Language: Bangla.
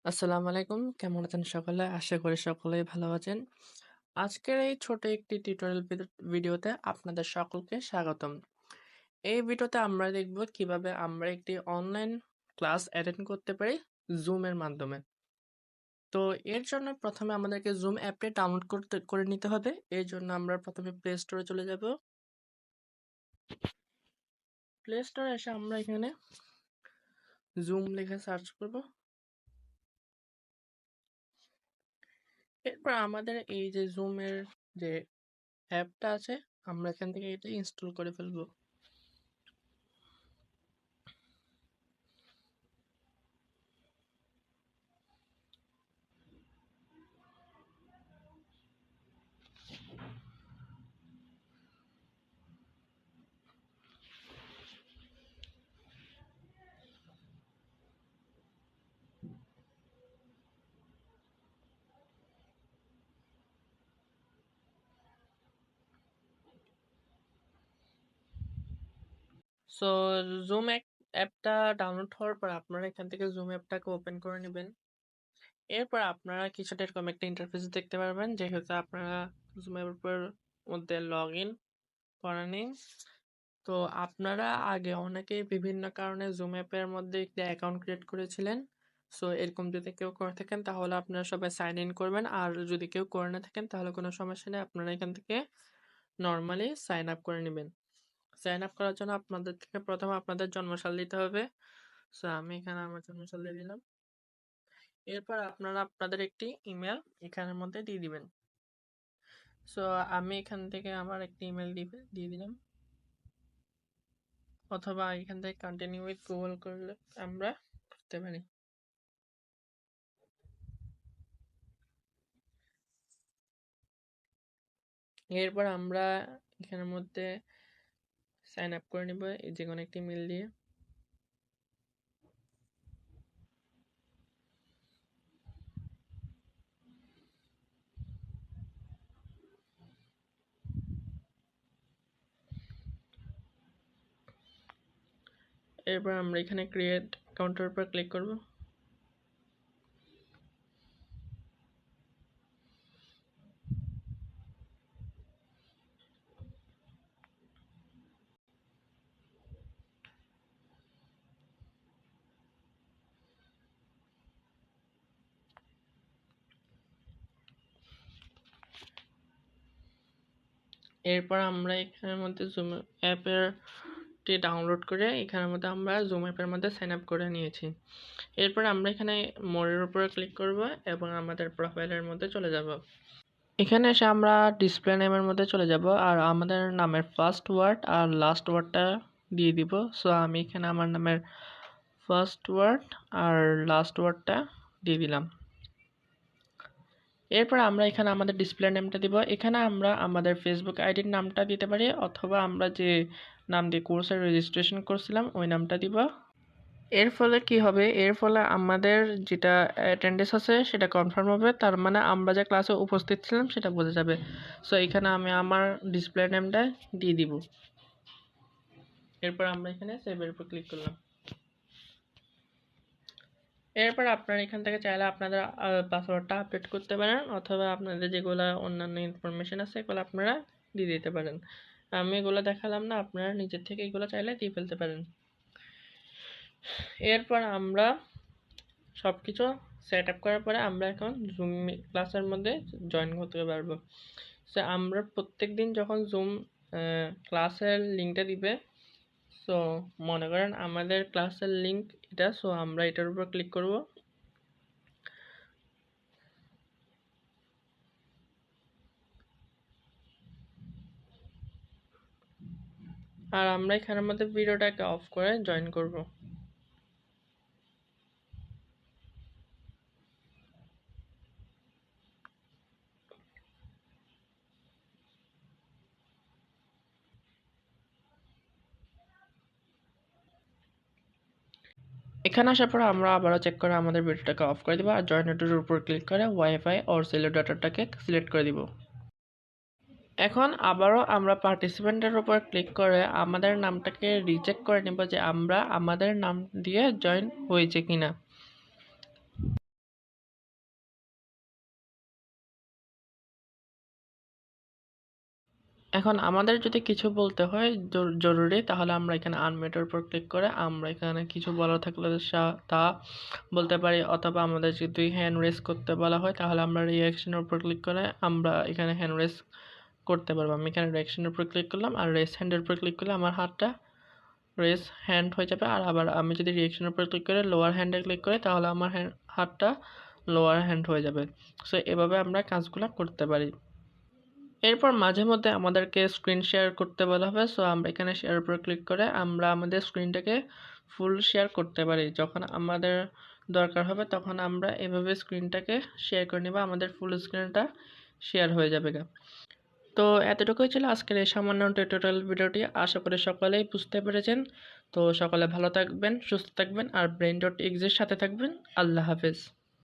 আসসালামু আলাইকুম। কেমন আছেন সকলে? আশা করি সকলেই ভালো আছেন। আজকের এই ছোট একটি টিউটোরিয়াল ভিডিওতে আপনাদের সকলকে স্বাগতম। এই ভিডিওতে আমরা দেখব কিভাবে আমরা একটি অনলাইন ক্লাস অ্যাটেন্ড করতে পারি Zoom এর মাধ্যমে। তো এর জন্য প্রথমে আমাদেরকে Zoom অ্যাপটি ডাউনলোড করে নিতে হবে। এর জন্য আমরা প্রথমে প্লে স্টোরে চলে যাব। প্লে স্টোরে এসে আমরা এখানে Zoom লিখে সার্চ করব। এরপর আমাদের এই যে Zoom এর যে অ্যাপটা আছে আমরা এখান থেকে এটা ইনস্টল করে ফেলব। সো জুম অ্যাপটা ডাউনলোড হওয়ার পর আপনারা এখান থেকে জুম অ্যাপটাকে ওপেন করে নেবেন। এরপর আপনারা কিছুটা এরকম একটা ইন্টারফেস দেখতে পারবেন, যেহেতু আপনারা জুম অ্যাপের মধ্যে লগ ইন করা নেই। তো আপনারা আগে অনেকেই বিভিন্ন কারণে জুম অ্যাপের মধ্যে একটি অ্যাকাউন্ট ক্রিয়েট করেছিলেন। সো এরকম যদি কেউ করে থাকেন তাহলে আপনারা সবাই সাইন ইন করবেন, আর যদি কেউ করে না থাকেন তাহলে কোনো সমস্যা নেই, আপনারা এখান থেকে নর্মালি সাইন আপ করে নেবেন। সাইন আপ করার জন্য আপনাদের থেকে প্রথমে আপনাদের জন্মসাল দিতে হবে। সো আমি এখানে আমার জন্মসাল দিয়ে দিলাম। এরপর আপনারা আপনাদের একটি ইমেল এখানের মধ্যে দিয়ে দিবেন। সো আমি এখান থেকে আমার একটি ইমেল দিয়ে দিলাম, অথবা এখান থেকে কন্টিনিউ উইথ গুগল করলে আমরা করতে পারি। এরপর আমরা এখানের মধ্যে সাইন আপ করে নিব যে কোনো একটি ইমেল দিয়ে। এরপর আমরা এখানে ক্রিয়েট অ্যাকাউন্টের উপর ক্লিক করব। এরপর আমরা এখানের মধ্যে জুম অ্যাপের ডাউনলোড করে এখানের মধ্যে আমরা জুম অ্যাপের মধ্যে সাইন আপ করে নিয়েছি। এরপর আমরা এখানে মোরের উপরে ক্লিক করব এবং আমাদের প্রোফাইলের মধ্যে চলে যাব। এখানে এসে আমরা ডিসপ্লে নেমের মধ্যে চলে যাব আর আমাদের নামের ফার্স্ট ওয়ার্ড আর লাস্ট ওয়ার্ডটা দিয়ে দিব। সো আমি এখানে আমার নামের ফার্স্ট ওয়ার্ড আর লাস্ট ওয়ার্ডটা দিয়ে দিলাম। এরপর আমরা এখানে আমাদের ডিসপ্লে নেমটা দিব। এখানে আমরা আমাদের ফেসবুক আইডির নামটা দিতে পারি, অথবা আমরা যে নাম দিয়ে কোর্সের রেজিস্ট্রেশন করছিলাম ওই নামটা দিব। এর ফলে কি হবে, এর ফলে আমাদের যেটা অ্যাটেন্ডেন্স আছে সেটা কনফার্ম হবে, তার মানে আমরা যে ক্লাসে উপস্থিত ছিলাম সেটা বোঝা যাবে। সো এখানে আমি আমার ডিসপ্লে নেমটা দিয়ে দিব। এরপর আমরা এখানে সেভের উপর ক্লিক করলাম। এরপর আপনারা এখান থেকে চাইলে আপনাদের পাসওয়ার্ডটা আপডেট করতে পারেন, অথবা আপনাদের যেগুলো অন্যান্য ইনফরমেশন আছে এগুলো আপনারা দিয়ে দিতে পারেন। আমি এগুলো দেখালাম না, আপনারা নিজের থেকে এগুলো চাইলে দিয়ে ফেলতে পারেন। এরপর আমরা সব কিছু সেট আপ করার পরে আমরা এখন জুম ক্লাসের মধ্যে জয়েন করতে পারবো। সো আমরা প্রত্যেক দিন যখন জুম ক্লাসের লিঙ্কটা দিবে, সো মনে করেন আমাদের ক্লাসের লিঙ্ক এটা, সো আমরা এটার উপর ক্লিক করব। আর আমরা এখানের মধ্যে ভিডিওটাকে অফ করে জয়েন করব। এখানে আসার পর আমরা আবারও চেক করে আমাদের ভিডিওটাকে অফ করে দিব আর জয়েন নেটের উপর ক্লিক করে ওয়াইফাই অর সেলুলার ডাটাটাকে সিলেক্ট করে দিব। এখন আবারও আমরা পার্টিসিপেন্টের উপর ক্লিক করে আমাদের নামটাকে রিচেক করে নেব যে আমরা আমাদের নাম দিয়ে জয়েন হয়েছে কিনা। এখন আমাদের যদি কিছু বলতে হয় জরুরি, তাহলে আমরা এখানে আনমিউটের উপর ক্লিক করে আমরা এখানে কিছু বলা থাকলে তা বলতে পারি, অথবা আমাদের যদি হ্যান্ড রেজ করতে বলা হয় তাহলে আমরা রিঅ্যাকশনের উপর ক্লিক করে আমরা এখানে হ্যান্ড রেজ করতে পারবো। আমি এখানে রিঅ্যাকশনের উপর ক্লিক করলাম, আর রেজ হ্যান্ডের উপর ক্লিক করলে আমার হাতটা রেজ হ্যান্ড হয়ে যাবে। আর আবার আমি যদি রিঅ্যাকশনের উপর ক্লিক করে লোয়ার হ্যান্ডে ক্লিক করি তাহলে আমার হাতটা লোয়ার হ্যান্ড হয়ে যাবে। সো এভাবে আমরা কাজগুলো করতে পারি। এরপর মাঝে মধ্যে আমাদেরকে স্ক্রিন শেয়ার করতে বলা হবে। সো আমরা এখানে শেয়ার উপর ক্লিক করে আমরা আমাদের স্ক্রিনটাকে ফুল শেয়ার করতে পারি। যখন আমাদের দরকার হবে তখন আমরা এভাবে স্ক্রিনটাকে শেয়ার করে নেব, আমাদের ফুল স্ক্রিনটা শেয়ার হয়ে যাবে। তো এতটুকুই ছিল আজকের এই সামান্য টিউটোরিয়াল ভিডিওটি। আশা করি সকলেই বুঝতে পেরেছেন। তো সকলে ভালো থাকবেন, সুস্থ থাকবেন, আর brain.exe এর সাথে থাকবেন। আল্লাহ হাফেজ।